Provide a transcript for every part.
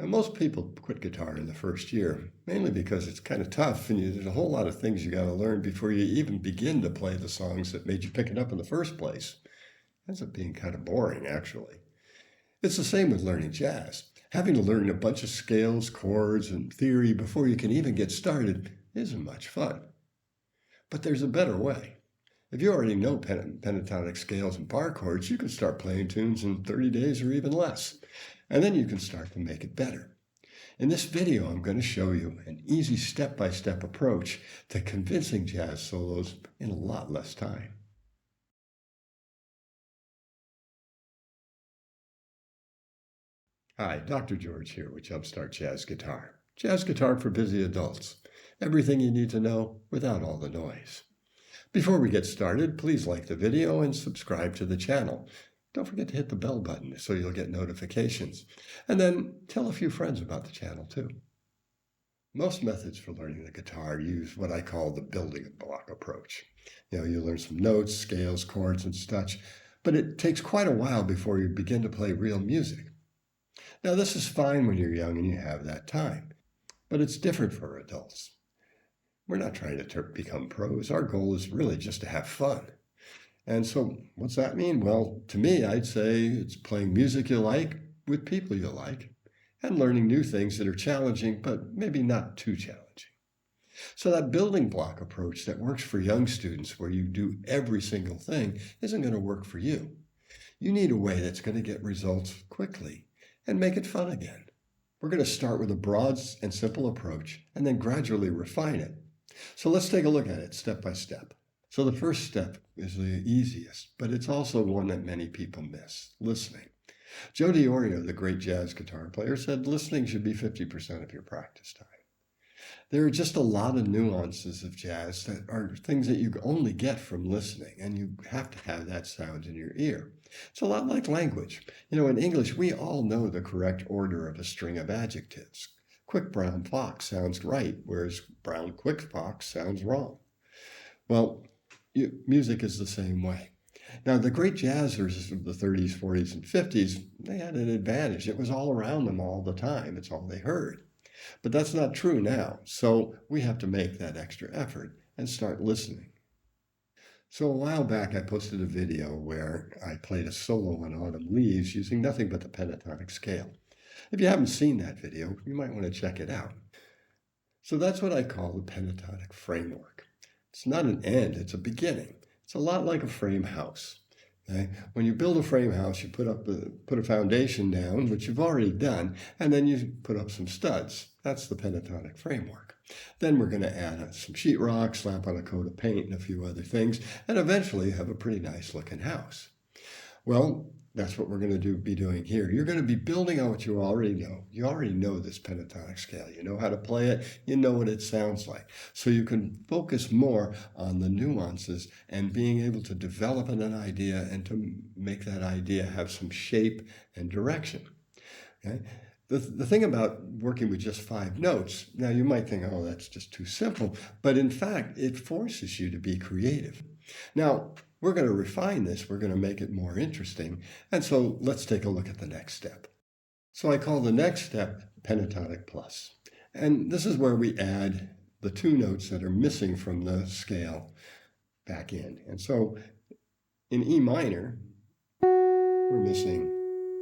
Now, most people quit guitar in the first year, mainly because it's kind of tough and there's a whole lot of things you got to learn before you even begin to play the songs that made you pick it up in the first place. Ends up being kind of boring, actually. It's the same with learning jazz. Having to learn a bunch of scales, chords, and theory before you can even get started isn't much fun. But there's a better way. If you already know pentatonic scales and bar chords, you can start playing tunes in 30 days or even less. And then you can start to make it better. In this video, I'm going to show you an easy step-by-step approach to convincing jazz solos in a lot less time. Hi, Dr. George here with Jumpstart Jazz Guitar. Jazz guitar for busy adults. Everything you need to know without all the noise. Before we get started, please like the video and subscribe to the channel. Don't forget to hit the bell button so you'll get notifications. And then tell a few friends about the channel too. Most methods for learning the guitar use what I call the building block approach. You learn some notes, scales, chords, and such, but it takes quite a while before you begin to play real music. Now, this is fine when you're young and you have that time, but it's different for adults. We're not trying to become pros. Our goal is really just to have fun. And so what's that mean? Well, to me, I'd say it's playing music you like with people you like and learning new things that are challenging, but maybe not too challenging. So that building block approach that works for young students where you do every single thing isn't going to work for you. You need a way that's going to get results quickly and make it fun again. We're going to start with a broad and simple approach and then gradually refine it. So let's take a look at it step by step. So the first step is the easiest, but it's also one that many people miss, listening. Joe DiOrio, the great jazz guitar player, said listening should be 50% of your practice time. There are just a lot of nuances of jazz that are things that you only get from listening, and you have to have that sound in your ear. It's a lot like language. In English, we all know the correct order of a string of adjectives. Quick brown fox sounds right, whereas brown quick fox sounds wrong. Well, music is the same way. Now, the great jazzers of the 30s, 40s, and 50s, they had an advantage. It was all around them all the time. It's all they heard. But that's not true now. So we have to make that extra effort and start listening. So a while back, I posted a video where I played a solo on Autumn Leaves using nothing but the pentatonic scale. If you haven't seen that video, you might want to check it out. So that's what I call the pentatonic framework. It's not an end, it's a beginning. It's a lot like a frame house. Okay? When you build a frame house, you put a foundation down, which you've already done, and then you put up some studs. That's the pentatonic framework. Then we're going to add some sheetrock, slap on a coat of paint, and a few other things, and eventually have a pretty nice looking house. Well, that's what we're going to be doing here. You're going to be building on what you already know. You already know this pentatonic scale. You know how to play it. You know what it sounds like. So you can focus more on the nuances and being able to develop an idea and to make that idea have some shape and direction. Okay? The thing about working with just 5 notes, now you might think, oh, that's just too simple. But in fact, it forces you to be creative. Now, we're going to refine this. We're going to make it more interesting. And so let's take a look at the next step. So I call the next step pentatonic plus. And this is where we add the 2 notes that are missing from the scale back in. And so in E minor, we're missing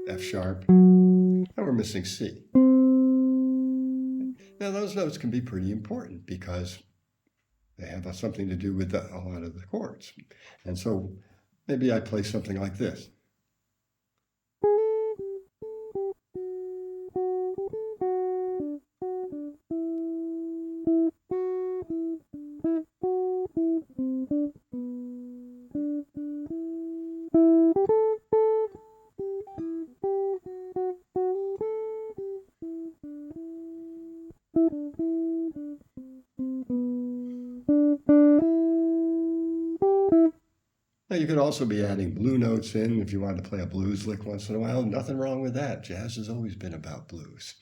F sharp, and we're missing C. Now those notes can be pretty important because they have something to do with a lot of the chords. And so maybe I play something like this. Now you could also be adding blue notes in if you wanted to play a blues lick once in a while. Nothing wrong with that. Jazz has always been about blues.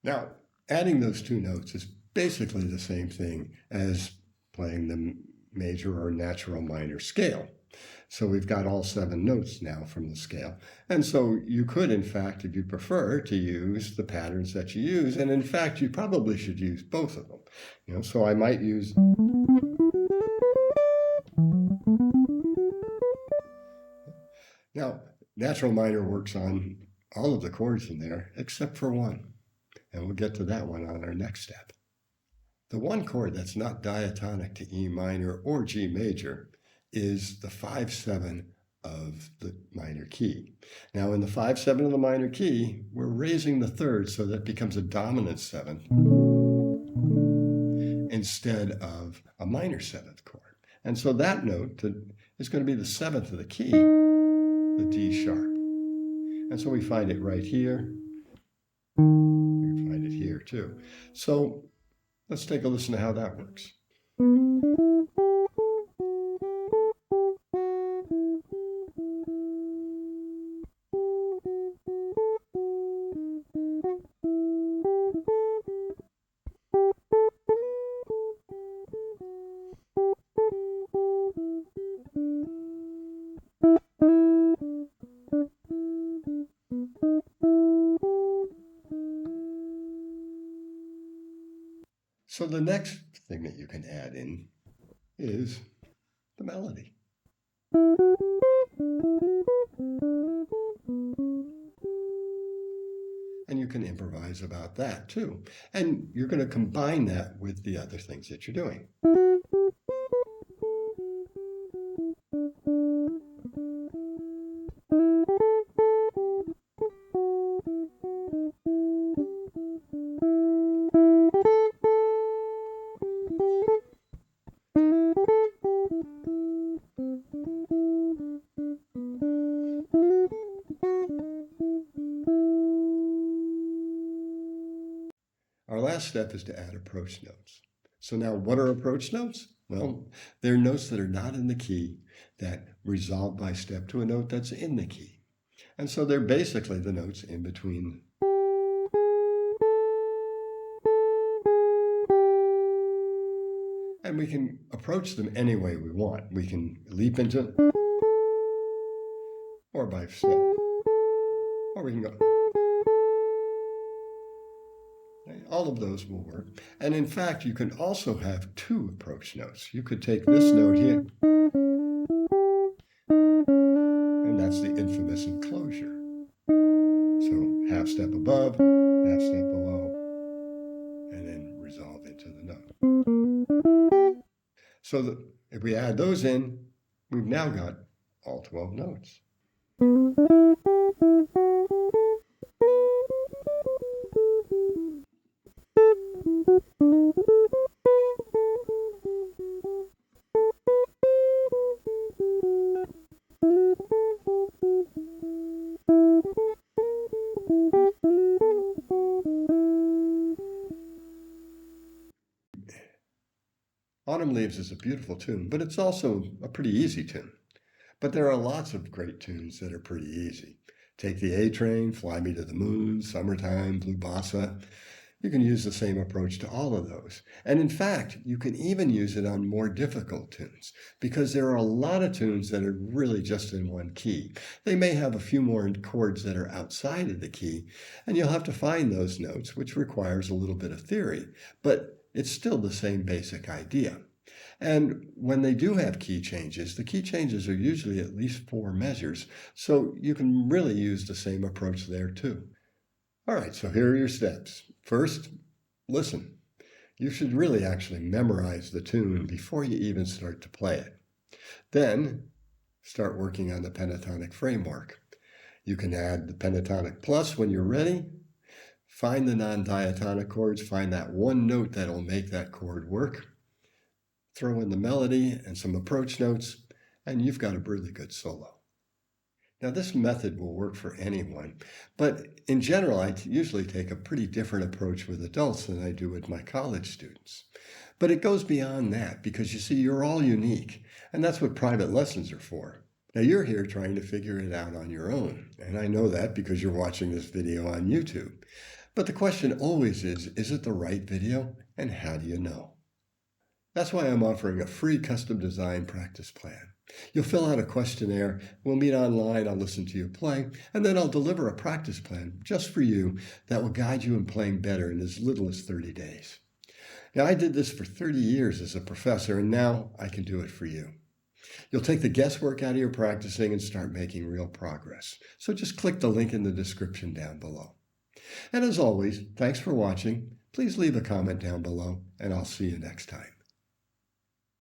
Now, adding those 2 notes is basically the same thing as playing the major or natural minor scale. So we've got all 7 notes now from the scale. And so you could, in fact, if you prefer, to use the patterns that you use. And in fact, you probably should use both of them. So I might use... Now, natural minor works on all of the chords in there except for one. And we'll get to that one on our next step. The one chord that's not diatonic to E minor or G major is the 5/7 of the minor key. Now in the 5/7 of the minor key, we're raising the third so that becomes a dominant 7th instead of a minor 7th chord. And so that note is going to be the 7th of the key, the D sharp. And so we find it right here. We find it here too. So let's take a listen to how that works. So the next thing that you can add in is the melody. And you can improvise about that too. And you're going to combine that with the other things that you're doing. Our last step is to add approach notes. So now what are approach notes? Well, they're notes that are not in the key that resolve by step to a note that's in the key. And so they're basically the notes in between. And we can approach them any way we want. We can leap into, or by step, or we can go. All of those will work. And in fact, you can also have 2 approach notes. You could take this note here, and that's the infamous enclosure. So half step above, half step below, and then resolve into the note. So if we add those in, we've now got all 12 notes. Autumn Leaves is a beautiful tune, but it's also a pretty easy tune. But there are lots of great tunes that are pretty easy. Take the A Train, Fly Me to the Moon, Summertime, Blue Bossa. You can use the same approach to all of those. And in fact, you can even use it on more difficult tunes because there are a lot of tunes that are really just in one key. They may have a few more chords that are outside of the key, and you'll have to find those notes, which requires a little bit of theory, but it's still the same basic idea. And when they do have key changes, the key changes are usually at least 4 measures, so you can really use the same approach there too. All right, so here are your steps. First, listen. You should really actually memorize the tune before you even start to play it. Then, start working on the pentatonic framework. You can add the pentatonic plus when you're ready. Find the non-diatonic chords, find that one note that'll make that chord work. Throw in the melody and some approach notes, and you've got a really good solo. Now this method will work for anyone, but in general I usually take a pretty different approach with adults than I do with my college students. But it goes beyond that because you see, you're all unique, and that's what private lessons are for. Now you're here trying to figure it out on your own, and I know that because you're watching this video on YouTube. But the question always is it the right video, and how do you know? That's why I'm offering a free custom design practice plan. You'll fill out a questionnaire, we'll meet online, I'll listen to you play, and then I'll deliver a practice plan just for you that will guide you in playing better in as little as 30 days. Now, I did this for 30 years as a professor, and now I can do it for you. You'll take the guesswork out of your practicing and start making real progress. So just click the link in the description down below. And as always, thanks for watching. Please leave a comment down below, and I'll see you next time.